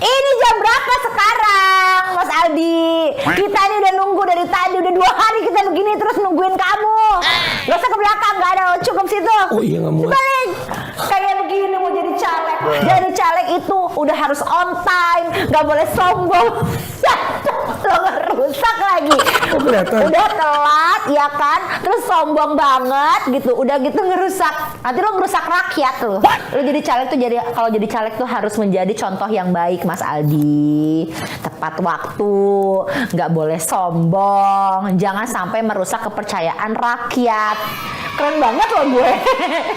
Ini jam berapa sekarang, Mas Aldi? Kita ini udah nunggu dari tadi, udah 2 hari kita begini terus nungguin kamu. Gak usah ke belakang, gak ada, cukup situ. Oh iya, nggak muat. Balik. Kayak begini mau jadi caleg. Jadi caleg itu udah harus on time, gak boleh sombong. Lo ngerusak lagi. Udah telat ya kan, terus sombong banget gitu. Udah gitu ngerusak. Nanti lo ngerusak rakyat tuh. Lo jadi caleg tuh kalau jadi caleg tuh harus menjadi contoh yang baik, Mas Aldi. Tepat waktu, nggak boleh sombong, jangan sampai merusak kepercayaan rakyat. Keren banget loh gue.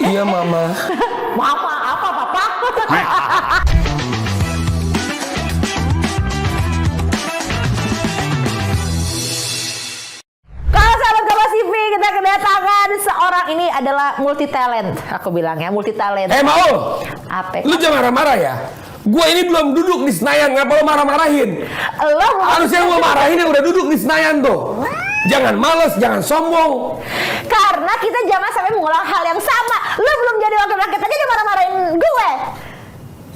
Iya, Mama. Mama apa, Papa? Kita kedatangan seorang, ini adalah multi talent, aku bilang ya, multi talent. Mau? Apa? Lu jangan marah-marah ya. Gua ini belum duduk di Senayan, ngapa lo marah-marahin? Lo harusnya gua marahin yang udah duduk di Senayan tuh. Jangan males, jangan sombong. Karena kita jangan sampai mengulang hal yang sama. Lo belum jadi wakil rakyat aja udah marah-marahin gue.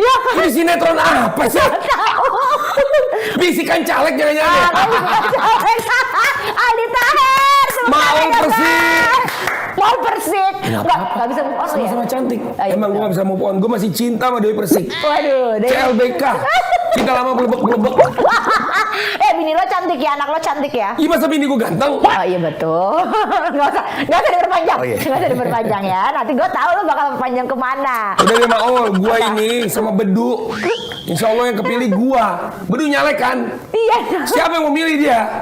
Ya kan? Ini sinetron apa sih? Bisikan caleg jangan-jangan. Aldi Taher. Mau Persik. Mau Persik. Nggak bisa move on ya? Sama-sama cantik. Ayo, Emang gue gak bisa move on. Gue masih cinta sama Dewi Persik. Waduh. CLBK. Kita lama belebek-belebek. Bini lo cantik ya, anak lo cantik ya. Iya, masa bini gue ganteng? Oh iya betul. Gak usah diperpanjang. Oh, iya. Gak usah diperpanjang ya. Nanti gue tahu lo bakal perpanjang kemana. Udah deh, Maul. Gue ini sama Bedu. Insya Allah yang kepilih gue. Bedu nyalek kan? Iya. Siapa yang mau milih dia?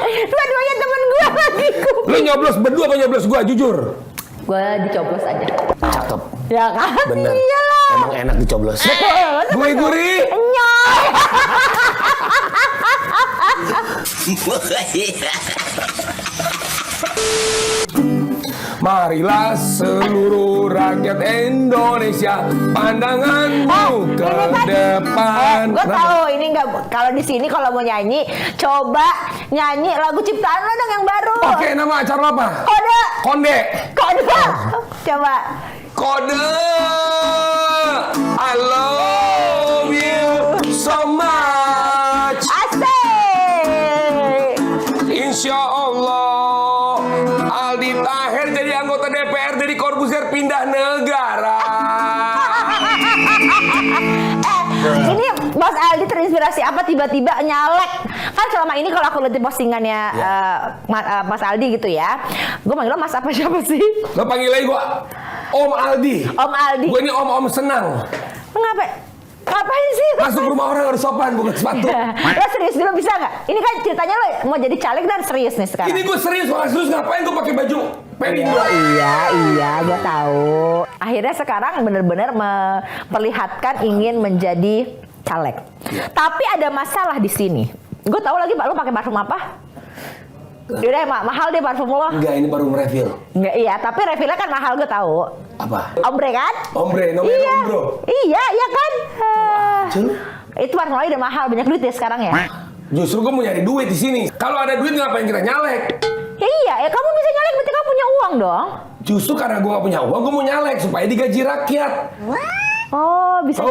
Dua-duanya temen gue lagi. Lu nyoblos Bedu apa nyoblos gue? Jujur. Gue dicoblos aja. Cakep. Ya kan? Bener. Iyalah. Emang enak dicoblos. Betul. Guri-guri. Nyoy. Marilah seluruh rakyat Indonesia, pandanganmu ke depan. Gue tahu ini nggak, kalau di sini kalau mau nyanyi, coba nyanyi lagu ciptaan lo dong yang baru. Oke, nama acara apa? Kode. Konde. Kode. Coba. Kode. I love you so much. Asik. Insya Allah Aldi Taher jadi anggota DPR, jadi Corbuzier pindah negara. Ini Mas Aldi terinspirasi apa tiba-tiba nyalek? Kan selama ini kalau aku lihat di postingannya Mas Aldi gitu ya, gue manggil lo Mas apa siapa sih? Lo panggil lagi gue Om Aldi. Om Aldi. Gue ini om senang. Kenapa? Ngapain sih? Masuk rumah orang harus sopan, bukan sepatu. Lo serius dulu bisa nggak? Ini kan ceritanya lo mau jadi caleg dan serius nih sekarang. Ini gue serius, orang serius ngapain gue pakai baju Perindo? Iya, gue tahu. Akhirnya sekarang benar-benar memperlihatkan ingin menjadi caleg. Ya. Tapi ada masalah di sini. Gue tahu lagi, Pak, lo pakai parfum apa? Yaudah, mahal deh parfum lo. Enggak, ini parfum refill. Enggak, iya, tapi refillnya kan mahal, gue tahu. Apa? Ombre kan? Ombre, namanya Iya. Ombro. Iya, iya kan? Cil? Itu parfum lo udah mahal, banyak duit ya sekarang ya? Justru gue mau nyari duit di sini. Kalau ada duit ngapain kita nyalek? Ya iya, ya kamu bisa nyalek berarti kamu punya uang dong. Justru karena gue gak punya uang, gue mau nyalek supaya digaji rakyat. Oh, bisa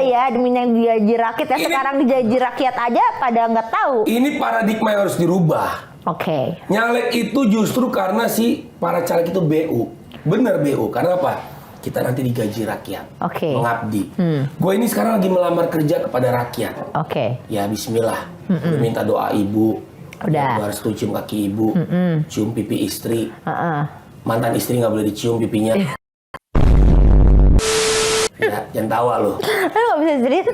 ya demi yang digaji rakyat ya. Ini- Sekarang digaji rakyat aja pada nggak tahu. Ini paradigma yang harus dirubah. Oke. Nyalek itu justru karena si para caleg itu BU. Bener BU, karena apa? Kita nanti digaji rakyat. Oke. Mengabdi. Gue ini sekarang lagi melamar kerja kepada rakyat. Oke. Ya bismillah. Gue minta doa ibu. Udah. Gue harus tuh cium kaki ibu. Cium pipi istri. Mantan istri gak boleh dicium pipinya. Ya, jangan tawa lo. Lo nggak bisa cerita.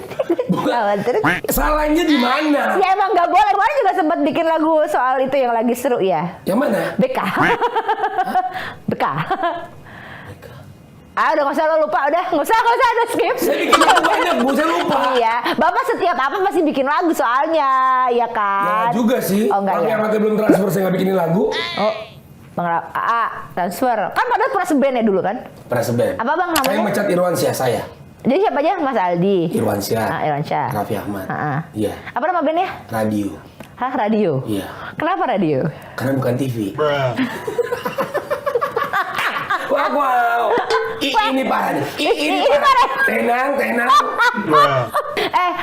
Terus? Salahnya di mana? Ya emang nggak boleh. Kemarin juga sempat bikin lagu soal itu yang lagi seru ya. Yang mana? BK. BK. Udah nggak usah lo lupa, udah nggak usah ada skip. Saya bikin lagu banyak, bu, saya lupa. Iya, Bapak setiap apa pasti bikin lagu soalnya, ya Ya kan? juga sih. Oh enggak Orang ya. yang katanya belum transfer saya nggak bikinin lagu. Oh, Bang transfer. Kan padahal pernah seband ya dulu kan? Pernah seband. Apa bang namanya? Saya mecat Irwansyah saya. Jadi siapa aja? Mas Aldi. Irwansyah. Irwansyah. Raffi Ahmad. Iya. Apa nama bandnya? Radio. Hah, radio? Iya. Kenapa radio? Karena bukan TV. Wow. Ini parah nih. Ini parah. Tenang.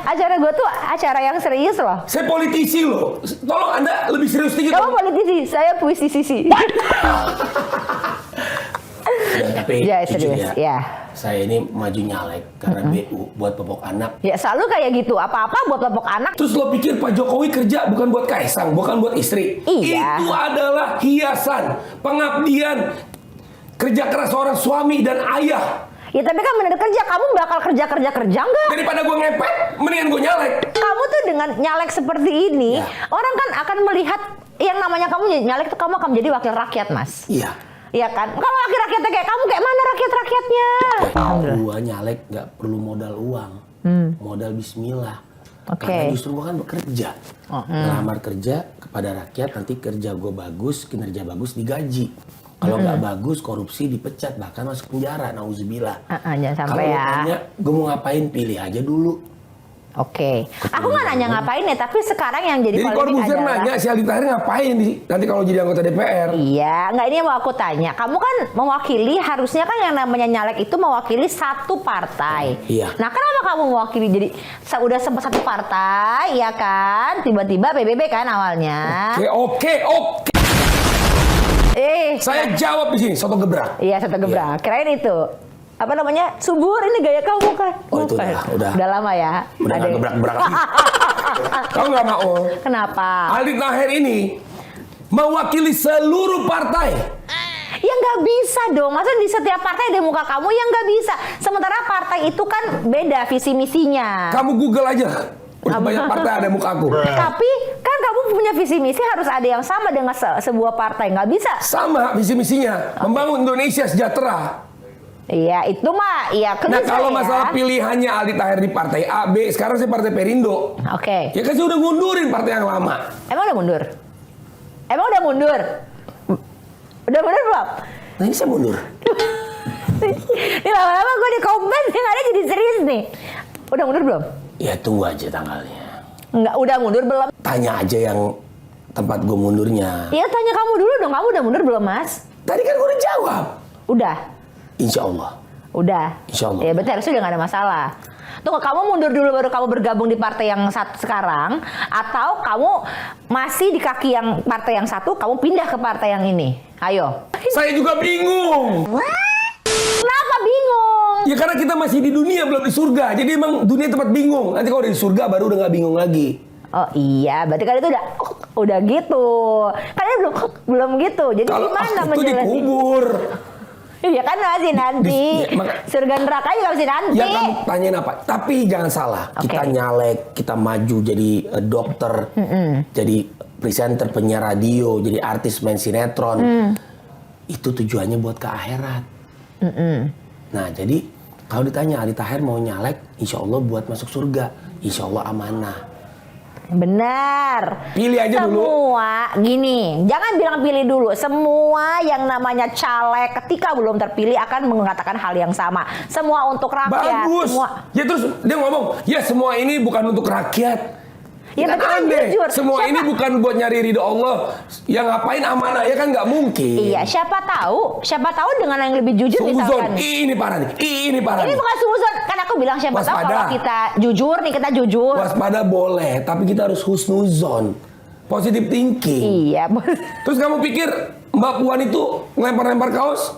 Acara gue tuh acara yang serius loh. Saya politisi loh. Tolong Anda lebih serius dikit. Kamu politisi, saya puisi sisi. Ya, tapi Ya, jujur serius, ya. Saya ini maju nyalek karena BU buat popok anak. Ya selalu kayak gitu, apa-apa buat popok anak. Terus lo pikir Pak Jokowi kerja bukan buat Kaisang, bukan buat istri? Iya. Itu adalah hiasan, pengabdian, kerja keras seorang suami dan ayah. Ya tapi kan bener kerja, kamu bakal kerja nggak? Daripada gue ngepet, mendingan gue nyalek. Kamu tuh dengan nyalek seperti ini, Ya. orang kan akan melihat yang namanya kamu jadi nyalek tuh kamu akan menjadi wakil rakyat, Mas. Iya. Iya kan? Kalau wakil rakyatnya kayak kamu, kayak mana rakyat-rakyatnya? Gue nyalek nggak perlu modal uang, modal bismillah. Oke. Karena justru gue kan bekerja, ngelamar kerja kepada rakyat, nanti kerja gue bagus, kinerja bagus, digaji. Kalau nggak bagus, korupsi, dipecat, bahkan masuk penjara, nauzubillah. Jangan Kalau sampai lu ya. tanya, gue mau ngapain, pilih aja dulu. Oke. Aku nggak nanya ngapain ya, tapi sekarang yang jadi Jadi polemik Corbuzier adalah... nanya si Aldi Taher ngapain nanti kalau jadi anggota DPR. Iya, nggak, ini yang mau aku tanya. Kamu kan mewakili, harusnya kan yang namanya nyalek itu mewakili satu partai. Iya. Nah, kenapa kamu mewakili jadi udah sempat satu partai, ya kan? Tiba-tiba PBB kan awalnya. Oke. Saya jawab di sini, soto gebrak. Iya, satu gebrak. Kirain itu. Apa namanya? Subur, ini gaya kamu kan? Oh, itu Bukan. udah. Udah lama ya? Udah nggak gebrak-gebrak lagi. Kamu nggak mau? Kenapa? Aldi Taher ini mewakili seluruh partai. Ya nggak bisa dong. Masa di setiap partai ada muka kamu? Ya nggak bisa. Sementara partai itu kan beda visi misinya. Kamu Google aja. Udah banyak partai ada muka aku. Tapi kan kamu punya visi misi harus ada yang sama dengan sebuah partai. Nggak bisa. Sama visi misinya, membangun Indonesia sejahtera. Iya, itu mah. Iya, Nah kalau masalah pilihannya Aldi Taher di partai A, B, sekarang saya partai Perindo. Oke. Ya kan saya udah ngundurin partai yang lama. Emang udah mundur? Udah mundur belum? Nah ini saya mundur. Ini lama-lama gue di komen yang ada jadi serius nih. Udah mundur belum? Ya tunggu aja tanggalnya. Enggak, udah mundur belum? Tanya aja yang tempat gue mundurnya. Iya, tanya kamu dulu dong. Kamu udah mundur belum, Mas? Tadi kan gue udah jawab. Udah. Insya Allah. Udah. Insya Allah. Ya berarti harusnya udah gak ada masalah. Tunggu, kamu mundur dulu baru kamu bergabung di partai yang satu sekarang, atau kamu masih di kaki yang partai yang satu, kamu pindah ke partai yang ini? Ayo. Saya juga bingung. Kenapa bingung? Ya karena kita masih di dunia, belum di surga. Jadi emang dunia tempat bingung. Nanti kalau di surga baru udah nggak bingung lagi. Oh iya, berarti kan itu udah gitu. Kalian belum gitu. Jadi Kalau gimana itu dikubur. Iya kan masih nanti. Surga neraka juga masih nanti. Ya kamu tanyain apa? Tapi jangan salah. Oke. Kita nyalek, kita maju jadi dokter, jadi presenter, penyiar radio, jadi artis main sinetron. Itu tujuannya buat ke akhirat. Nah jadi kalau ditanya Aldi Taher mau nyalek, insya Allah buat masuk surga, insya Allah amanah. Benar. Pilih aja dulu. Semua gini, jangan bilang pilih dulu. Semua yang namanya caleg ketika belum terpilih akan mengatakan hal yang sama. Semua untuk rakyat. Bagus. Semua. Ya terus dia ngomong, ya semua ini bukan untuk rakyat. Ya, kan tapi kan aneh. jujur. Semua Siapa- ini bukan buat nyari ridho Allah. Yang ngapain amanah ya kan nggak mungkin. Iya, siapa tahu dengan yang lebih jujur Suzon, misalkan. ini parah nih. Ini parah Ini nih. bukan suzon, kan aku bilang siapa tahu Waspada. kalau kita jujur nih, kita jujur. Waspada boleh, tapi kita harus husnuzon. Positive thinking. Iya. Terus kamu pikir Mbak Puan itu ngelempar-lempar kaos?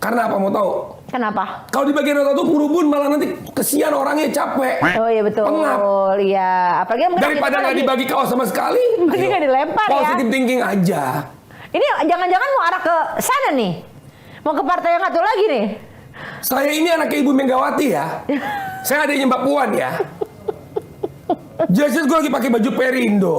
Karena apa mau tahu? Kenapa? Kalau di bagian otak tuh ngerubun malah nanti kesian orangnya capek. Oh iya betul. Pengap. Iya. Apalagi yang Daripada nggak dibagi kaos sama sekali. Mending nggak dilempar ya. Positive thinking aja. Ini jangan-jangan mau arah ke sana nih. Mau ke partai yang satu lagi nih. Saya ini anaknya Ibu Megawati ya. Saya adiknya Mbak Puan ya. Jelas gue lagi pakai baju Perindo.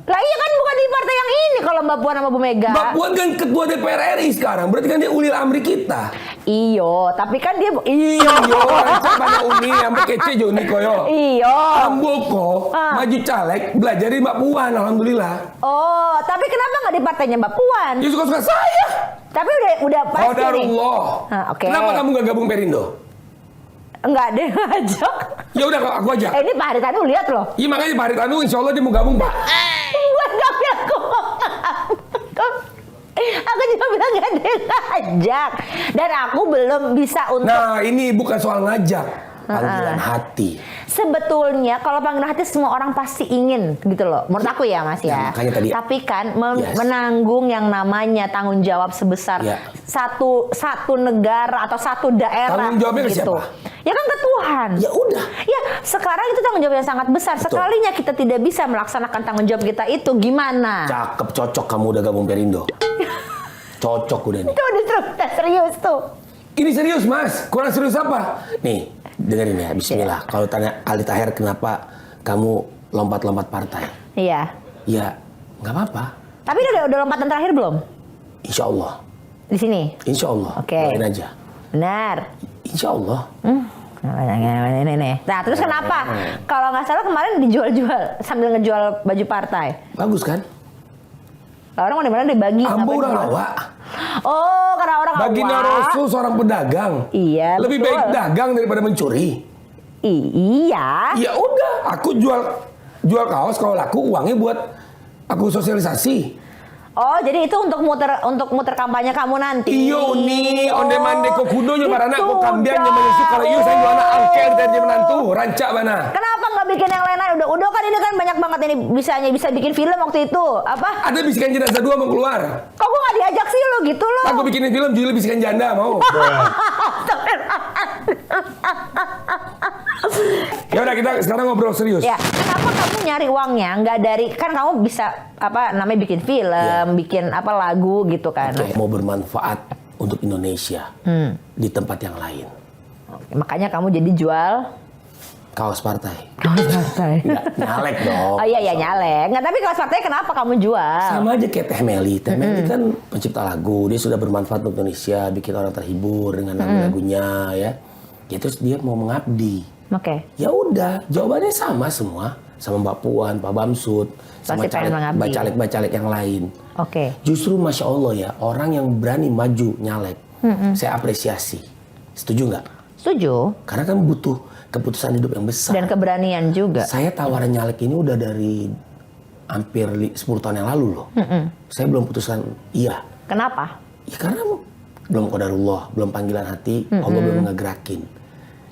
Lah iya kan bukan di partai yang ini kalau Mbak Puan sama Bu Mega. Mbak Puan kan ketua DPR RI sekarang. Berarti kan dia ulil amri kita. Iyo, tapi kan dia Yo, rancak pada uni sampai kece Joni koyo. Iyo. Amboko maju caleg belajar di Mbak Puan, alhamdulillah. Oh, tapi kenapa nggak di partainya Mbak Puan? Ya suka-suka saya. Tapi udah pasti nih. Qadarullah. Oke. Kenapa kamu gak gabung Perindo? Enggak deh ngajak. Ya udah aku aja. Ini Pak Haritanu lihat loh. Iya makanya Pak Haritanu insya Allah dia mau gabung Pak. Buat tapi aku cuma bilang gak ada yang ngajak. Dan aku belum bisa untuk. Nah ini bukan soal ngajak. panggilan hati. Sebetulnya kalau panggilan hati semua orang pasti ingin gitu loh. Menurut aku ya Mas ya. Makanya tadi. Tapi kan menanggung yang namanya tanggung jawab sebesar satu negara atau satu daerah. Tanggung jawabnya ke gitu. siapa? Ya kan ke Tuhan. Ya udah. Ya sekarang itu tanggung jawab yang sangat besar. Betul. Sekalinya kita tidak bisa melaksanakan tanggung jawab kita itu gimana? Cakep, cocok kamu udah gabung Perindo. Cocok udah nih. Itu udah serius tuh. Ini serius Mas, kurang serius apa? Nih, dengerin ya, bismillah. Kalau tanya Ali Taher kenapa kamu lompat-lompat partai? Iya. Ya, nggak apa-apa. Tapi udah lompatan terakhir belum? Insya Allah. Di sini? Insya Allah. Oke. Doain aja. Benar. Insya Allah. Nah, terus kenapa? Kalau nggak salah kemarin dijual-jual sambil ngejual baju partai. Bagus kan? Orang mana-mana dibagi. Ambo udah ngapain? lawa. Oh, karena orang Baginda awak. Rasul seorang pedagang. Iya, Lebih betul. baik dagang daripada mencuri. Iya. Ya udah, aku jual kaos kalau laku uangnya buat aku sosialisasi. Oh, jadi itu untuk muter kampanye kamu nanti. Iyo nih, onde mande ko kudo nya barana ko Itu kambian nya dah. menyusu kalau iyo saya jualan angker dan dia menantu rancak mana. Kenapa nggak bikin yang lain-lain? Udah kan ini kan banyak banget ini bisa bikin film waktu itu. Apa? Ada bisikan jenazah 2 mau keluar. Kok gue nggak diajak sih lo gitu lo? Aku bikinin film judulnya bisikan janda mau. Ya udah kita sekarang ngobrol serius. Ya, kenapa kamu nyari uangnya nggak dari kan kamu bisa apa namanya bikin film, bikin apa lagu gitu kan? Oke, mau bermanfaat untuk Indonesia di tempat yang lain. Makanya kamu jadi jual Kaos partai. kaos partai. Nggak, nyalek dong. Oh iya nyalek. Nggak, tapi kaos partai kenapa kamu jual? Sama aja kayak Teh Meli. Teh Meli kan pencipta lagu. Dia sudah bermanfaat untuk Indonesia, bikin orang terhibur dengan lagu-lagunya ya. Ya terus dia mau mengabdi. Oke. Ya udah, jawabannya sama semua. Sama Mbak Puan, Pak Bamsud, sama Pasti pengen mengabdi. bacalek-bacalek yang lain. Oke. Justru Masya Allah ya, orang yang berani maju nyalek, saya apresiasi. Setuju nggak? Setuju. Karena kan butuh keputusan hidup yang besar. Dan keberanian juga. Saya tawaran nyalek ini udah dari hampir 10 tahun yang lalu loh. Saya belum putuskan iya. Kenapa? Ya karena belum qadarullah, belum panggilan hati, Allah belum ngegerakin.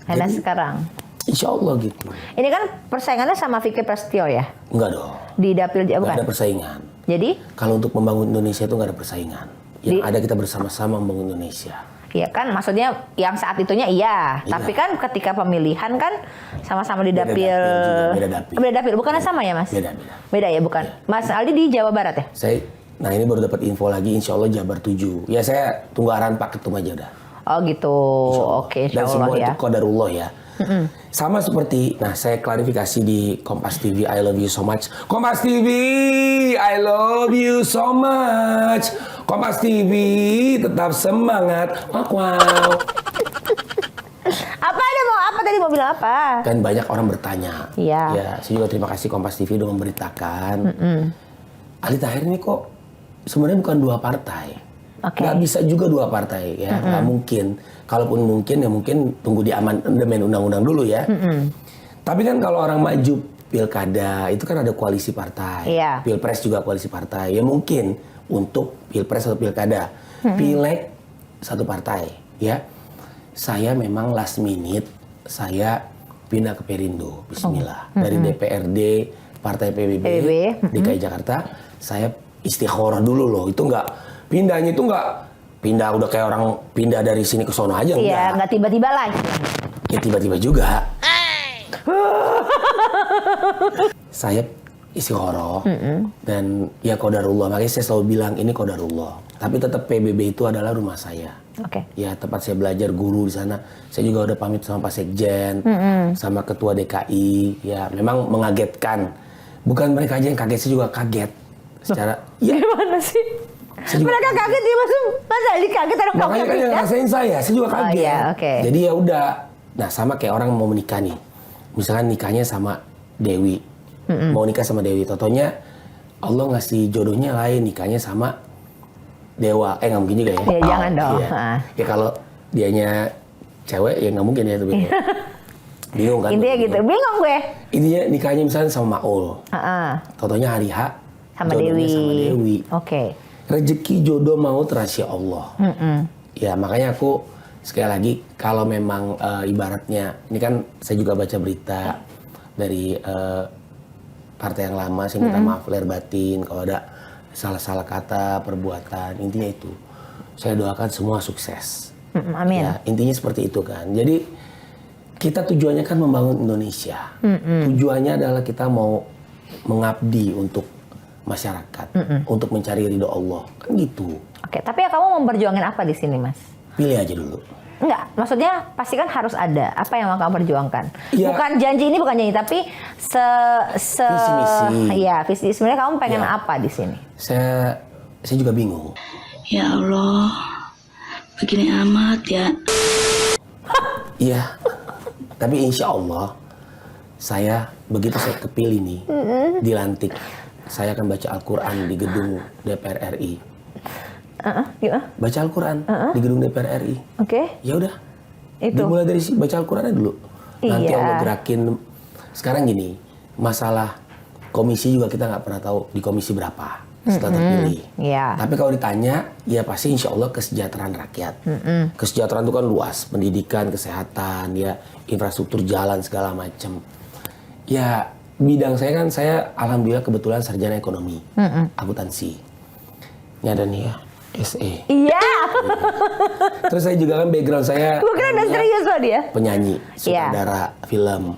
Karena Jadi, sekarang. Insya Allah gitu. Ini kan persaingannya sama Vicky Prasetyo ya? Enggak dong. Di dapil Nggak bukan? ada persaingan. Jadi? Kalau untuk membangun Indonesia itu nggak ada persaingan. Yang ada kita bersama-sama membangun Indonesia. Iya kan, maksudnya yang saat itunya iya. Tapi kan ketika pemilihan kan sama-sama di Beda dapil. dapil juga, beda dapil. Beda dapil, bukannya sama ya Mas? Beda. Beda ya, bukan? Mas Aldi di Jawa Barat ya? Nah ini baru dapat info lagi, Insya Allah Jabar 7. Ya saya tunggu arahan Pak Ketum aja udah. Oh gitu, Insya Allah. oke Dan Insya Allah semua ya. itu qadarullah ya. Sama seperti, nah saya klarifikasi di Kompas TV, I love you so much. Kompas TV, I love you so much. Kompas TV, tetap semangat. Wow. Apa tadi mau bilang apa? Kan banyak orang bertanya. Iya. Ya, saya juga terima kasih Kompas TV udah memberitakan. Ali Taher ini kok sebenarnya bukan dua partai. Oke. Nggak bisa juga dua partai ya, nggak mungkin. Kalaupun mungkin ya mungkin tunggu di amandemen undang-undang dulu ya. Tapi kan kalau orang maju pilkada itu kan ada koalisi partai. Iya. Pilpres juga koalisi partai. Ya mungkin untuk pilpres atau pilkada. Pileg satu partai ya. Saya memang last minute saya pindah ke Perindo. Bismillah. Dari DPRD Partai PBB DKI Jakarta saya istikharah dulu loh. Itu pindahnya itu nggak pindah udah kayak orang pindah dari sini ke sono aja. Iya, nggak tiba-tiba lagi. Ya tiba-tiba juga. Saya istikharah dan ya qadarullah. Makanya saya selalu bilang ini qadarullah. Tapi tetap PBB itu adalah rumah saya. Oke. Ya tempat saya belajar guru di sana. Saya juga udah pamit sama Pak Sekjen, sama Ketua DKI. Ya memang mengagetkan. Bukan mereka aja yang kaget, saya juga kaget. Secara ya Gimana sih? Mereka kaget dia Mas Aldi kaget orang makanya kan yang ngerasain saya juga kaget. Oh iya, oke. Jadi ya udah. Nah sama kayak orang mau menikah nih. Misalkan nikahnya sama Dewi. Mau nikah sama Dewi. Totonya Allah ngasih jodohnya lain, nikahnya sama Dewa. Nggak mungkin juga ya. Ya jangan dong. Iya. Ya kalau dianya cewek ya nggak mungkin ya itu. Bingung kan? Intinya gitu. Bingung gue. Intinya nikahnya misalnya sama Maul. Totonya hari H. Sama jodohnya Dewi. Sama Dewi. Oke. Rezeki jodoh maut rahasia Allah. Ya makanya aku sekali lagi kalau memang ibaratnya ini kan saya juga baca berita dari partai yang lama, saya minta maaf lahir batin kalau ada salah-salah kata, perbuatan, intinya itu. Saya doakan semua sukses. Amin. Ya, intinya seperti itu kan. Jadi kita tujuannya kan membangun Indonesia. Tujuannya adalah kita mau mengabdi untuk masyarakat, untuk mencari ridho Allah, kan gitu. Oke, tapi kamu memperjuangin apa di sini, Mas? Pilih aja dulu. Enggak, maksudnya pasti kan harus ada apa yang mau kamu perjuangkan. Ya. Bukan janji ini, bukan janji, tapi Visi-misi. Iya, visi. Sebenarnya kamu pengen Ya. apa di sini? Saya juga bingung. Ya Allah, begini amat ya. Iya, tapi insya Allah saya begitu saya kepilih nih, dilantik, saya akan baca Al-Quran di gedung DPR RI. Gimana? Baca Al-Quran di gedung DPR RI. Oke, Ya udah, itu. dimulai dari baca Al-Qurannya dulu. Nanti Iya. Allah gerakin. Sekarang gini, masalah komisi juga kita nggak pernah tahu di komisi berapa setelah terpilih. Iya. Tapi kalau ditanya, ya pasti insya Allah kesejahteraan rakyat. Kesejahteraan itu kan luas, pendidikan, kesehatan, ya infrastruktur jalan segala macam. Ya bidang saya kan, saya alhamdulillah kebetulan sarjana ekonomi, akuntansi. Ini ada nih ya, SE. Iya. Terus saya juga kan background saya Gue kira udah serius loh dia. penyanyi, Iya. sutradara film,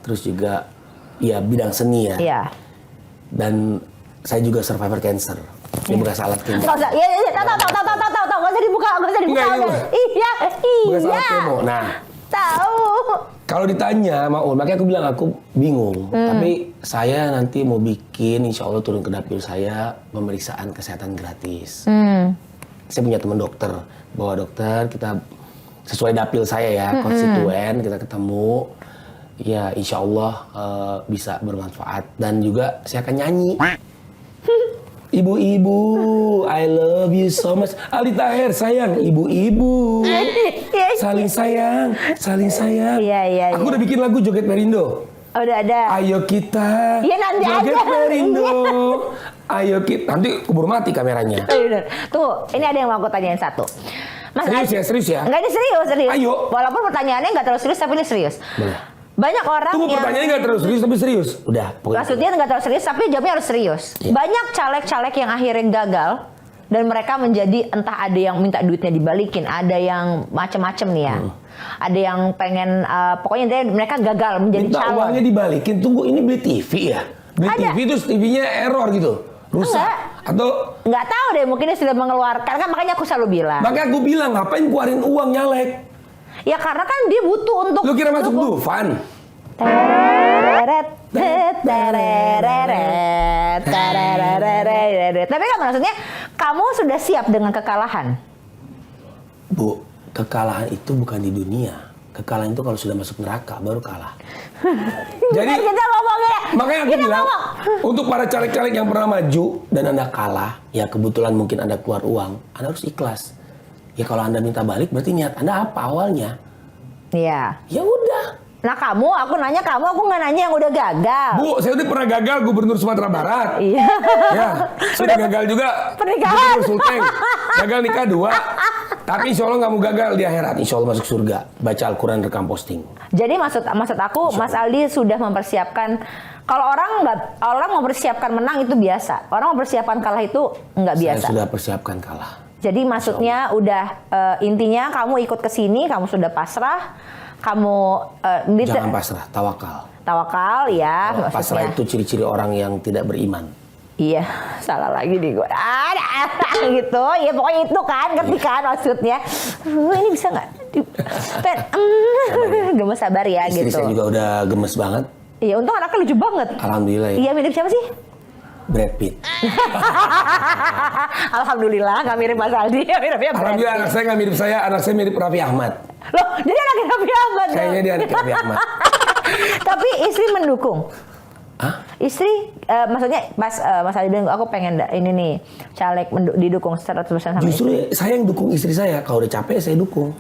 terus juga ya bidang seni ya. Iya. Dan saya juga survivor cancer. Ini bekas alat kemo. Nggak usah, iya, tahu, nggak usah dibuka, Enggak, udah. Iya, Bekas alat iya. kemo. Nah, Tahu. kalau ditanya Maul, makanya aku bilang aku bingung. Tapi saya nanti mau bikin, insya Allah turun ke dapil saya pemeriksaan kesehatan gratis. Saya punya teman dokter, bawa dokter kita sesuai dapil saya ya, konstituen kita ketemu. Ya insya Allah bisa bermanfaat dan juga saya akan nyanyi. Ibu-ibu, I love you so much. Aldi Taher sayang, ibu-ibu. Saling sayang, saling sayang. Iya. Aku udah bikin lagu Joget Perindo. Udah ada. Ayo kita Iya, nanti Joget aja. Perindo. Ayo kita, nanti keburu mati kameranya. Bener. Tuh, ini ada yang mau aku tanyain satu. Mas Serius ya, serius ya. Enggak, ini serius. Ayo. Walaupun pertanyaannya nggak terlalu serius, tapi ini serius. Boleh. Banyak orang Tunggu, yang pertanyaannya nggak terus serius tapi serius. Udah, pokoknya. maksudnya nggak terlalu serius, tapi jawabnya harus serius. Iya. Banyak caleg-caleg yang akhirnya gagal dan mereka menjadi entah ada yang minta duitnya dibalikin, ada yang macem-macem nih ya. Ada yang pengen pokoknya intinya mereka gagal menjadi Minta calon. uangnya dibalikin. Tunggu, ini beli TV ya? Beli Ada. TV terus TV-nya error gitu. Rusak. Enggak. Atau Nggak tahu deh, mungkin dia sudah mengeluarkan. Kan makanya aku selalu bilang. makanya aku bilang ngapain keluarin uang nyalek? Ya karena kan dia butuh untuk. Lu kira masuk Dufan? Tereret, tereret, tereret. Tapi kan maksudnya kamu sudah siap dengan kekalahan. Bu, kekalahan itu bukan di dunia. Kekalahan itu kalau sudah masuk neraka baru kalah. Jadi kita ngomongnya. makanya aku Kita bilang ngomong. untuk para caleg-caleg yang pernah maju dan Anda kalah, ya kebetulan mungkin Anda keluar uang, Anda harus ikhlas. Ya kalau Anda minta balik berarti niat Anda apa awalnya? Iya. Ya udah. Nah kamu, aku nanya kamu, aku nggak nanya yang udah gagal. Bu, saya udah pernah gagal gubernur Sumatera Barat. Iya. Ya, sudah gagal juga Pernikahan. gubernur Sulteng. Gagal nikah 2. Tapi insya Allah nggak mau gagal di akhirat. Insya Allah masuk surga. Baca Al-Quran, rekam posting. Jadi maksud aku, Mas Aldi sudah mempersiapkan. Kalau orang mempersiapkan menang itu biasa. Orang mempersiapkan kalah itu nggak biasa. Saya sudah persiapkan kalah. Jadi maksudnya udah intinya kamu ikut ke sini, kamu sudah pasrah, kamu Jangan pasrah, tawakal. tawakal ya Pasrah maksudnya. itu ciri-ciri orang yang tidak beriman. Iya, salah lagi nih gue. Ada gitu. Ya pokoknya itu kan, ngerti kan maksudnya. Ini bisa nggak? Gemes sabar ya Istri gitu. saya juga udah gemes banget. Iya, untung anaknya lucu banget. Alhamdulillah ya. Iya, mirip siapa sih? Brad Pitt. Alhamdulillah nggak mirip Mas Aldi, miripnya Brad Alhamdulillah Pitt. anak saya nggak mirip saya, anak saya mirip Raffi Ahmad. Loh, jadi anaknya Raffi Ahmad. dong. Kayaknya dia anak Raffi Ahmad. Tapi istri mendukung. Hah? Istri, maksudnya pas Mas Aldi bilang aku pengen ini nih caleg didukung 100% sama Justru istri. saya yang dukung istri saya. Kalau udah capek saya dukung.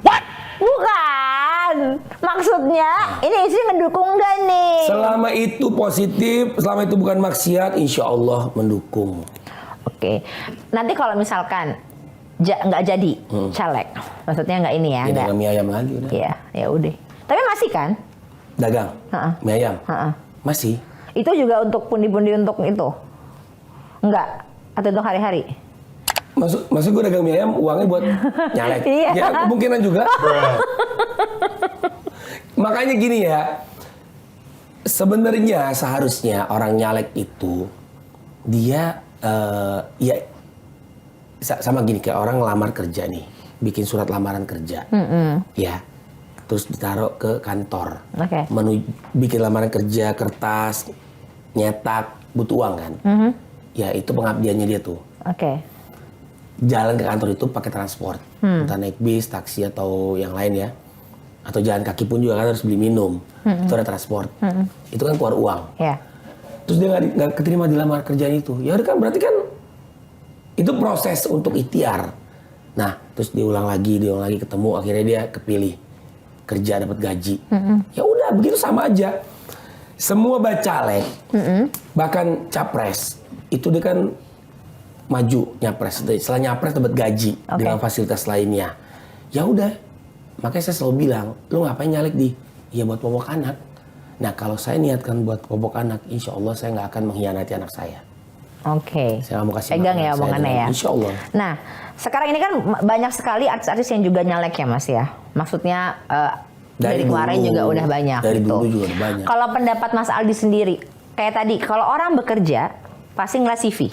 Bukan, maksudnya ini istri ngedukung gak nih? Selama itu positif, selama itu bukan maksiat, insya Allah mendukung. Oke, nanti kalau misalkan nggak jadi caleg. Maksudnya nggak ini ya? Ya Nggak. dagang mie ayam lagi udah. Iya, ya udah. Tapi masih kan? Dagang mie ayam. Masih. Itu juga untuk pundi-pundi untuk itu? Enggak? Atau untuk hari-hari? Maksud gue dagang mie ayam uangnya buat nyalek. Iya. Ya kemungkinan juga. Makanya gini ya. Sebenarnya seharusnya orang nyalek itu dia ya sama gini kayak orang ngelamar kerja nih, bikin surat lamaran kerja, ya, terus ditaruh ke kantor, bikin lamaran kerja, kertas, nyetak, butuh uang kan, ya itu pengabdiannya dia tuh. Jalan ke kantor itu pakai transport, entah naik bis, taksi atau yang lain ya. Atau jalan kaki pun juga kan harus beli minum, itu ada transport, itu kan keluar uang. Terus dia nggak keterima di lamar kerjaan itu, ya udah kan berarti kan itu proses untuk ikhtiar. Nah terus diulang lagi ketemu, akhirnya dia kepilih kerja dapat gaji. Ya udah begitu sama aja. Semua bacalek, bahkan capres itu dia kan maju nyapres, setelah nyapres dapat gaji dengan fasilitas lainnya. Ya udah. Makanya saya selalu bilang, lu ngapain nyalek di? Ya buat popok anak. Nah kalau saya niatkan buat popok anak, insya Allah saya nggak akan mengkhianati anak saya. Saya nggak mau kasih pegang ya omongannya ya. Insya Allah. Nah sekarang ini kan banyak sekali artis-artis yang juga nyalek ya Mas ya. Maksudnya dari kemarin juga udah banyak. Dari gitu. dulu juga udah banyak. Kalau pendapat Mas Aldi sendiri, kayak tadi, kalau orang bekerja pasti ngeliat CV.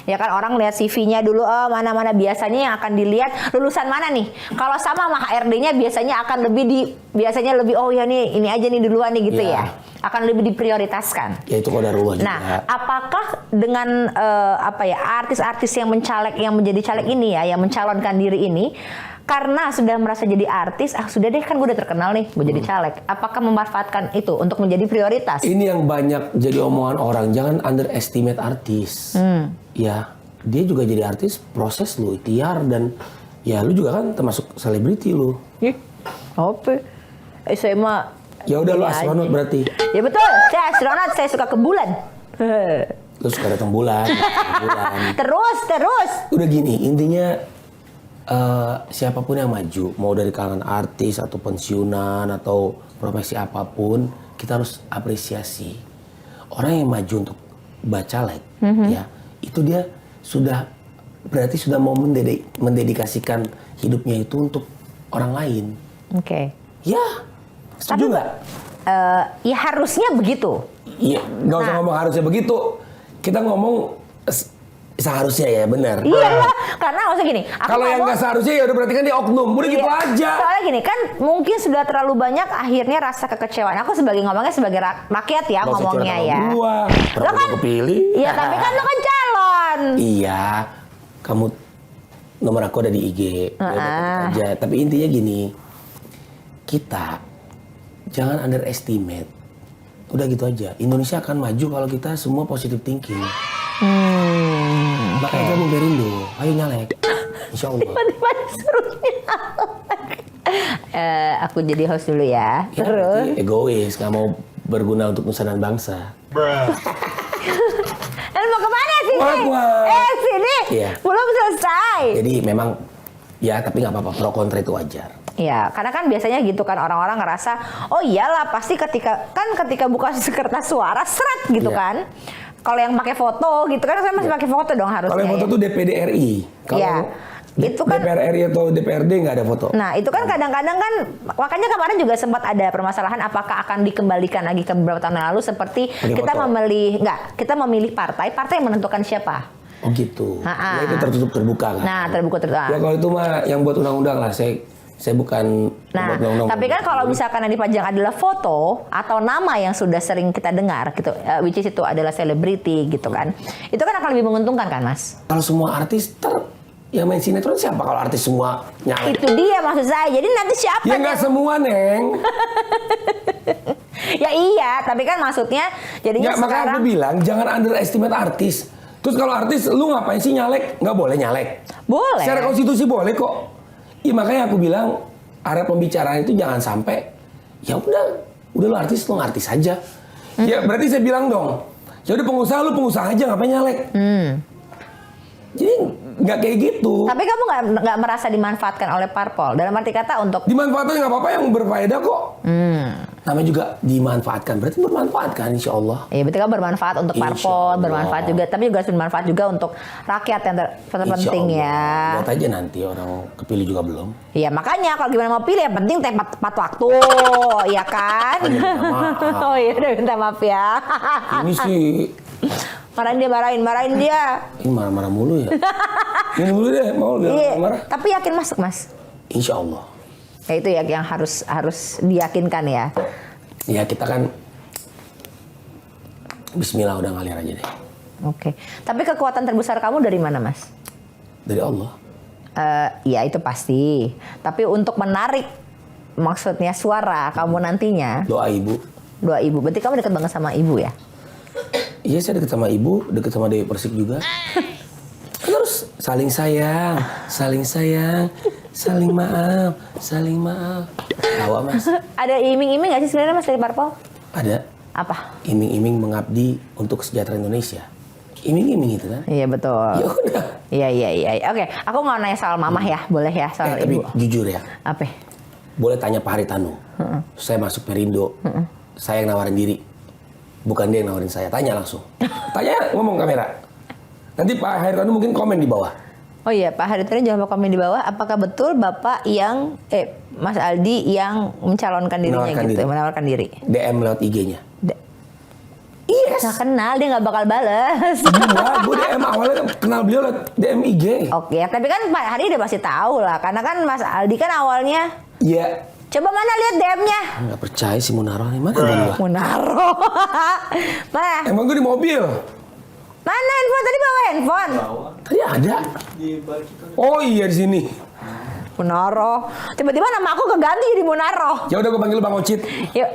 Ya kan orang lihat CV-nya dulu, mana-mana biasanya yang akan dilihat lulusan mana nih. Kalau sama HRD-nya biasanya akan biasanya lebih oh ya nih ini aja nih duluan nih gitu ya. Akan lebih diprioritaskan. Ya itu qadarullah juga. Nah, apakah dengan artis-artis yang menjadi caleg ini ya, yang mencalonkan diri ini karena sudah merasa jadi artis, sudah deh kan gue udah terkenal nih, gue jadi caleg. Apakah memanfaatkan itu untuk menjadi prioritas? Ini yang banyak jadi omongan orang, jangan underestimate artis. Ya, dia juga jadi artis, proses lu ikhtiar dan ya lu juga kan termasuk selebriti lu. Apa? Saya mah ya udah lu astronot berarti. Ya betul, saya astronot, saya suka ke bulan. Lu suka datang bulan. Terus. Udah gini, intinya siapapun yang maju, mau dari kalangan artis atau pensiunan atau profesi apapun, kita harus apresiasi. Orang yang maju untuk bacalek, ya, itu dia berarti sudah mau mendedikasikan hidupnya itu untuk orang lain. Ya, setuju nggak? Ya harusnya begitu. Iya, nggak usah ngomong harusnya begitu. Kita ngomong seharusnya ya, benar. Iya lah, karena maksudnya gini. Kalau yang nggak seharusnya ya udah berarti kan dia oknum, udah gitu aja. Soalnya gini kan, mungkin sudah terlalu banyak akhirnya rasa kekecewaan. Aku ngomongnya sebagai rakyat ya ngomongnya ya. Lo kan kepilih. Iya, tapi kan lo kan calon. Iya, kamu nomor aku ada di IG, aja. Tapi intinya gini, kita jangan underestimate. Udah gitu aja. Indonesia akan maju kalau kita semua positive thinking. Makanya kamu Perindo, ayo nyalek. Insya Allah. Tiba-tiba disuruh nyalek. Aku jadi host dulu ya. Terus? Egois, nggak mau berguna untuk nusa dan bangsa. Mau kemana sih? Sini. Iya. Belum selesai. Jadi memang, ya tapi nggak apa-apa, pro kontra itu wajar. Ya, karena kan biasanya gitu kan orang-orang ngerasa, oh iyalah pasti ketika buka kertas suara seret gitu kan. Kalau yang pakai foto gitu kan, saya masih pakai foto dong harusnya. Kalau yang foto tuh DPD RI. Kalau itu kan DPR RI atau DPRD nggak ada foto. Nah itu kan kadang-kadang kan, makanya kemarin juga sempat ada permasalahan apakah akan dikembalikan lagi ke beberapa tahun lalu seperti kita memilih partai yang menentukan siapa. Oh gitu. Ya itu tertutup terbuka kan. Nah terbuka. Ya kalau itu mah yang buat undang-undang lah, saya bukan. Nah, tapi kan kalau misalkan yang dipajang adalah foto atau nama yang sudah sering kita dengar gitu, which is itu adalah selebriti gitu kan, itu kan akan lebih menguntungkan kan Mas? Kalau semua artis yang main sinetron siapa kalau artis semua nyalek? Itu dia maksud saya. Jadi nanti siapa? Ya nggak semua Neng. Ya iya, tapi kan maksudnya jadinya ya, makanya aku bilang jangan underestimate artis. Terus kalau artis lu ngapain sih nyalek? Nggak boleh nyalek. Boleh. Secara konstitusi boleh kok. Iya makanya aku bilang area pembicaraan itu jangan sampai ya udah lu artis aja. Ya berarti saya bilang dong, ya udah pengusaha aja ngapain nyalek? Jadi nggak kayak gitu. Tapi kamu nggak merasa dimanfaatkan oleh parpol? Dalam arti kata untuk Dimanfaatkan nggak apa-apa, yang berfaedah kok. Namanya juga dimanfaatkan, berarti bermanfaat kan, insya Allah. Iya, berarti kan bermanfaat untuk Insya parpol, Allah. bermanfaat juga, tapi juga harus bermanfaat juga untuk rakyat yang terpenting Insya ya. Allah. Lihat aja nanti orang kepilih juga belum. Iya, makanya kalau gimana mau pilih yang penting tepat waktu, ya kan? Oh, minta maaf. Oh iya, udah minta maaf ya. Ini sih, Marahin dia. ini marah-marah mulu ya. Ini dulu deh, mau dia Iya, marah. tapi yakin masuk, Mas. Insya Allah. Ya itu ya yang harus diyakinkan ya. Ya kita kan Bismillah udah ngalir aja deh. Oke. Tapi kekuatan terbesar kamu dari mana, Mas? Dari Allah. Ya itu pasti. Tapi untuk menarik maksudnya suara kamu nantinya, Doa ibu. doa ibu. Berarti kamu dekat banget sama ibu ya? Iya, saya deket sama ibu, deket sama Dewi Persik juga. Terus saling sayang, saling maaf, saling maaf. Tawa Mas. Ada iming-iming nggak sih sebenarnya Mas dari parpol? Ada Apa? iming-iming mengabdi untuk kesejahteraan Indonesia. Iming-iming itu kan? Iya betul. Ya udah. Iya. Oke, aku nggak nanya soal mamah ya, boleh ya soal Tapi ibu. jujur ya, Apa? boleh tanya Pak Haritanu. Saya masuk Perindo, saya yang nawarin diri. Bukan dia yang nawarin saya, tanya langsung. Tanya, ngomong kamera. Nanti Pak Haritanu mungkin komen di bawah. Oh iya, Pak Haritanu jangan lupa komen di bawah. Apakah betul Bapak yang Mas Aldi yang mencalonkan dirinya menawarkan diri? DM lewat IG-nya. Yes. Nggak kenal, dia nggak bakal balas. Enggak, gue DM awalnya kenal beliau lewat DM IG. Oke, tapi kan Pak Hari udah pasti tahu lah, karena kan Mas Aldi kan awalnya. Iya. Coba mana lihat DM-nya? Nggak percaya si Munaro nih, mana gua? Munaro. Mana? Emang gue di mobil. Mana handphone? Tadi bawa handphone. Tadi ada. Oh iya di sini. Munaro. Tiba-tiba nama aku keganti jadi Munaro. Ya udah gue panggil Bang Ocit. Yuk.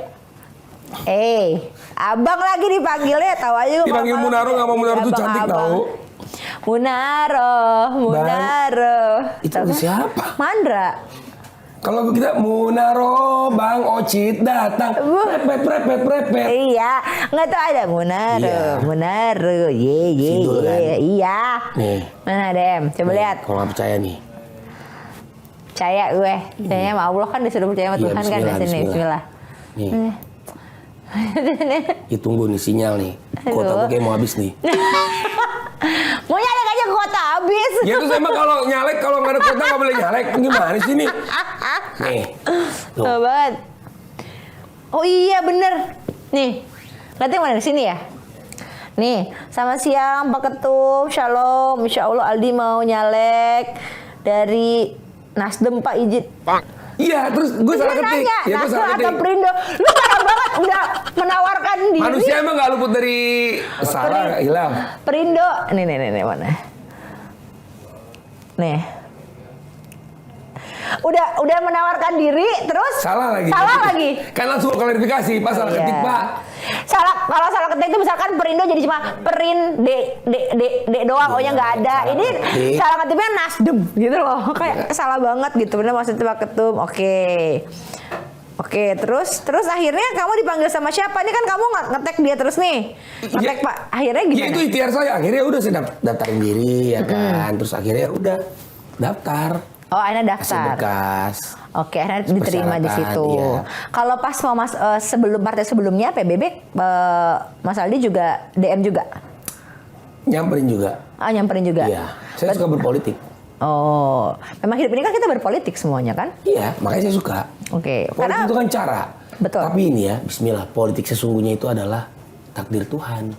Abang lagi dipanggilnya, tahu aja gue. Dipanggil Munaro, nggak mau Munaro tuh cantik tahu. Munaro. Itu siapa? Mandra. Kalau kita Munaro, Bang Ocit datang. Prepet. Iya, nggak tahu ada Munaro. Iya. Munaro. Sidul kan? Iya. Nih. Mana DM? Coba lihat. Kalau nggak percaya nih. Percaya gue. Percaya sama Allah kan disuruh percaya sama Iya, Tuhan kan di sini. Bismillah. Nih. Ya tunggu nih sinyal nih. Kuota gue kayak mau habis nih. Mau nyalek aja kuota habis. Ya terus emang kalau nyalek, kalau nggak ada kuota nggak boleh nyalek. Gimana sih nih? Nih. Tuh. Sobat. Oh iya bener. Nih. Nanti mana di sini ya? Nih, selamat siang Pak Ketum. Shalom. Insya Allah Aldi mau nyalek dari Nasdem Pak izin. Iya, terus gue salah ketik. Nanya, Ya gue Nasdem salah atau ketik. Perindo? Lu parah banget udah menawarkan diri. Manusia emang nggak luput dari salah, hilang. Perindo. Nih mana? Nih. Udah menawarkan diri terus Salah lagi. Kan langsung klarifikasi, pas salah ketik Pak. Kalau salah ketik itu misalkan Perindo jadi cuma Perin D doang, O-nya nggak ada. Ini salah ketiknya Nasdem gitu loh. Kayak salah banget gitu. Bener maksudnya Pak Ketum. Oke, terus akhirnya kamu dipanggil sama siapa? Ini kan kamu ngetek dia terus nih. Ngetek Pak. Akhirnya gimana? Ya itu ikhtiar saya. Akhirnya udah saya daftarin diri ya kan. Terus akhirnya udah daftar. Oh, akhirnya Kasih daftar. bekas. Oke, akhirnya diterima di Persyaratan, situ. iya. Kalau pas mau sebelum partai sebelumnya PBB, Mas Aldi juga DM juga. Nyamperin juga. Nyamperin juga. Iya. Saya suka berpolitik. Oh, memang hidup ini kan kita berpolitik semuanya kan? Iya, makanya saya suka. Oke, Politik karena itu kan cara. Betul. Tapi ini ya, bismillah, politik sesungguhnya itu adalah takdir Tuhan.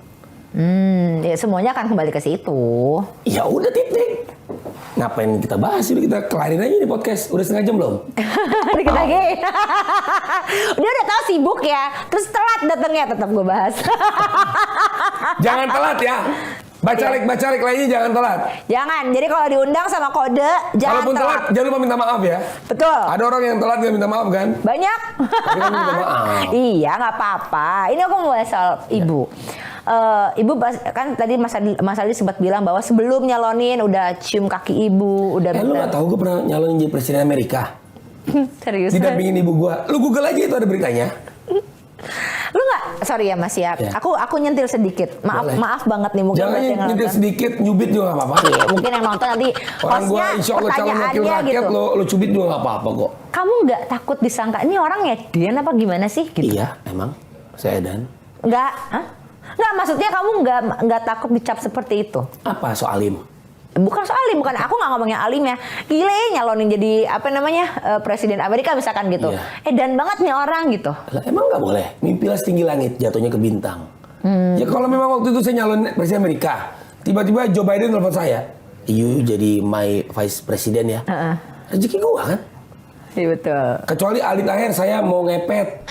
ya semuanya akan kembali ke situ. Ya udah titik. Ngapain kita bahas ini, kita kelarin aja nih podcast. Udah setengah jam belum? Dikit lagi. Dia udah tahu sibuk ya, terus telat datangnya tetap gue bahas. Jangan telat ya. Bacalek lainnya jangan telat. Jangan. Jadi kalau diundang sama kode, jangan Kalaupun telat, jangan lupa minta maaf ya. Betul. Ada orang yang telat gak minta maaf kan? Banyak. Tapi kan minta maaf. Iya, nggak apa-apa. Ini aku mau bahas soal ibu. Ibu kan tadi Mas Aldi sempat bilang bahwa sebelum nyalonin udah cium kaki ibu, udah Lu gak tahu gue pernah nyalonin jadi presiden Amerika? Serius? Didampingin ibu gue. Lu Google aja itu ada beritanya. Lu nggak, sorry ya Mas ya, Ya. aku nyentil sedikit. Boleh. Maaf banget nih mungkin Jangan buat yang nyentil nonton. sedikit, nyubit juga nggak apa-apa. Iya, mungkin yang nonton nanti Orang gua hostnya insya Allah calon wakil pertanyaannya rakyat, gitu. lo cubit juga nggak apa-apa kok. Kamu nggak takut disangka ini orang ngedian apa gimana sih? Gitu. Iya, emang saya Edan. Nggak, hah? Nggak, maksudnya kamu nggak takut dicap seperti itu? Apa soalim? Bukan soal alim, bukan aku nggak ngomongnya alim ya. Gile nyalonin jadi apa namanya presiden Amerika misalkan gitu. Iya. Edan banget nih orang gitu. Lah, emang nggak boleh? Mimpilah setinggi langit, jatuhnya ke bintang. Ya kalau memang waktu itu saya nyalon presiden Amerika, tiba-tiba Joe Biden telepon saya, you jadi my vice president ya. Rezeki gua kan. Iya betul. Kecuali Aldi Taher saya mau ngepet,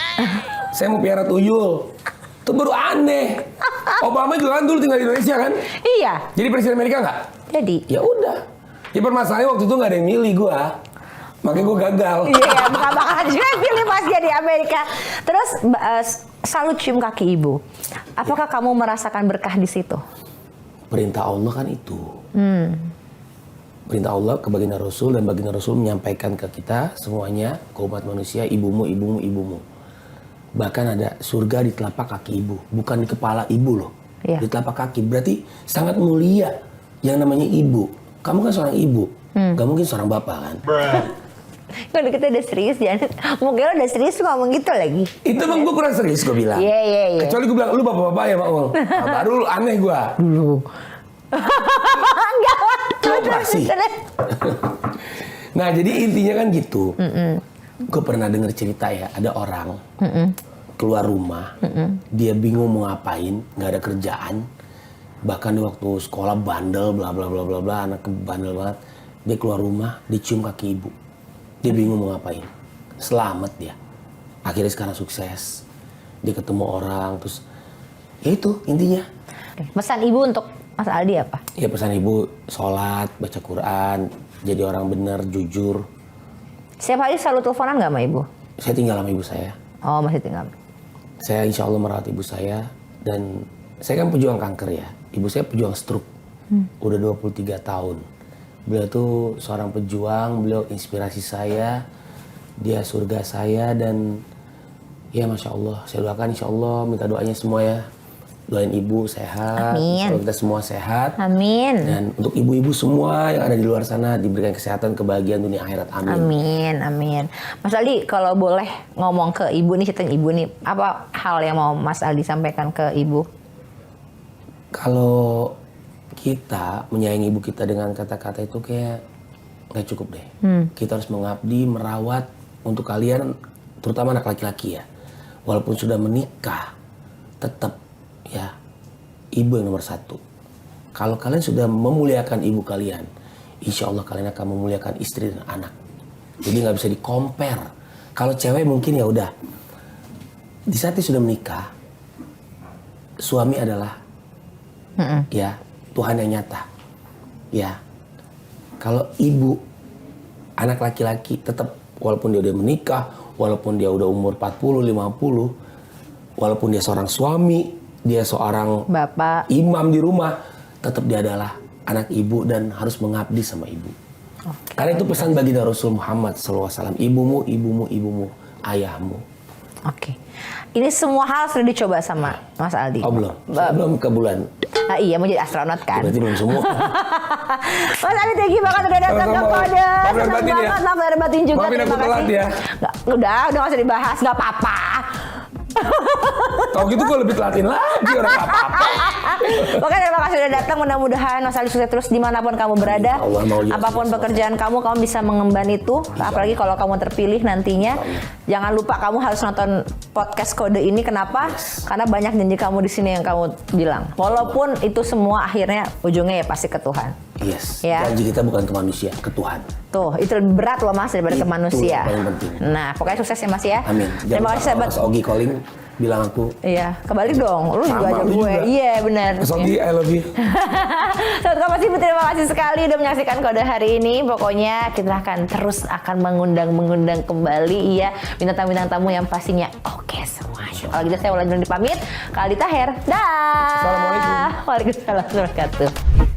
saya mau piara tuyul. Itu baru aneh. Obama juga kan dulu tinggal di Indonesia kan. Iya. Jadi presiden Amerika nggak? Jadi. Ya udah. Ya permasalahannya waktu itu nggak ada yang milih gua. Makanya gua gagal. Iya, bukan bakalan juga pilih pas dia di Amerika. Terus selalu cium kaki ibu. Apakah kamu merasakan berkah di situ? Perintah Allah kan itu. Perintah Allah ke baginda Rasul dan baginda Rasul menyampaikan ke kita semuanya, ke umat manusia, ibumu, ibumu, ibumu. Bahkan ada surga di telapak kaki ibu, bukan di kepala ibu loh. Iya. Di telapak kaki, berarti sangat mulia yang namanya ibu. Kamu kan seorang ibu, gak mungkin seorang bapak kan? Kalau kita udah serius, jangan. Mungkin lo udah serius ngomong gitu lagi. Itu emang gue kurang serius gue bilang. Iya. Kecuali gue bilang, lu bapak-bapak ya Mak Ul. Nah, baru lu aneh gue. Dulu. Enggak lah. Operasi. Nah jadi intinya kan gitu. Gue pernah dengar cerita ya, ada orang keluar rumah, dia bingung mau ngapain, nggak ada kerjaan. Bahkan di waktu sekolah bandel, bla bla bla bla bla, anak bandel banget. Dia keluar rumah, dicium kaki ibu. Dia bingung mau ngapain. Selamat dia. Akhirnya sekarang sukses. Dia ketemu orang, terus ya itu intinya. Pesan ibu untuk Mas Aldi apa? Ya pesan ibu, sholat, baca Quran, jadi orang benar, jujur. Setiap hari selalu teleponan nggak sama ibu? Saya tinggal sama ibu saya. Oh, masih tinggal. Saya insya Allah merawat ibu saya. Dan saya kan pejuang kanker ya. Ibu saya pejuang stroke. Udah 23 tahun. Beliau tuh seorang pejuang, beliau inspirasi saya. Dia surga saya dan ya Masya Allah. Saya doakan insya Allah, minta doanya semua ya. Doain ibu sehat, Amin. insya Allah kita semua sehat. Amin. Dan untuk ibu-ibu semua yang ada di luar sana diberikan kesehatan, kebahagiaan dunia akhirat. Amin. Amin, amin. Mas Aldi, kalau boleh ngomong ke ibu nih, ceritain ibu nih, apa hal yang mau Mas Aldi sampaikan ke ibu? Kalau kita menyayangi ibu kita dengan kata-kata itu kayak nggak cukup deh. Kita harus mengabdi, merawat untuk kalian, terutama anak laki-laki ya. Walaupun sudah menikah, tetap ya ibu yang nomor satu. Kalau kalian sudah memuliakan ibu kalian, insya Allah kalian akan memuliakan istri dan anak. Jadi nggak bisa di-compare. Kalau cewek mungkin ya udah. Di saat dia sudah menikah, suami adalah ya Tuhan yang nyata. Ya. Kalau ibu, anak laki-laki tetap walaupun dia udah menikah, walaupun dia udah umur 40, 50, walaupun dia seorang suami, dia seorang Bapak. imam di rumah, tetap dia adalah anak ibu dan harus mengabdi sama ibu. Karena itu pesan baginda Rasul Muhammad SAW. Ibumu, ibumu, ibumu, ayahmu. Oke. Ini semua hal sudah dicoba sama Mas Aldi. Oh belum, saya belum ke bulan. Ah, iya, mau jadi astronot kan? Berarti belum semua. Mas Aldi, thank you banget udah datang ke Sama-sama. Kode. Maaf lahir Senang batin ya. banget, maaf lahir batin juga. Maafin aku Terima telat kasih. ya. Udah nggak usah dibahas, nggak apa-apa. Kalau gitu gue lebih telatin lagi orang apa-apa. Oke, terima kasih sudah datang. Mudah-mudahan Mas Aldi sukses terus dimanapun kamu berada. Amin. Allah mau juga Apapun sukses. pekerjaan kamu bisa mengemban itu. Apalagi kalau kamu terpilih nantinya. Jangan lupa kamu harus nonton podcast Kode ini. Kenapa? Karena banyak janji kamu di sini yang kamu bilang. Walaupun itu semua akhirnya ujungnya ya pasti ke Tuhan. Yes, Ya. janji kita bukan ke manusia, ke Tuhan. Tuh, itu lebih berat loh Mas daripada ke Itu manusia. yang paling penting. Nah, pokoknya sukses ya Mas ya. Amin. Terima kasih sahabat. Mas Ogi calling, bilang aku. Iya, kebalik dong. Lu juga Sama, aja lu gue. juga. Iya, benar. Mas Ogi, I love you. Sobat Kompas TV, terima kasih sekali udah menyaksikan Kode hari ini. Pokoknya kita akan mengundang kembali ya bintang tamu yang pastinya oke semua. Kalau gitu saya Wulandari pamit. Kak Aldi Taher. Dah. Assalamualaikum. Waalaikumsalam warahmatullahi wabarakatuh.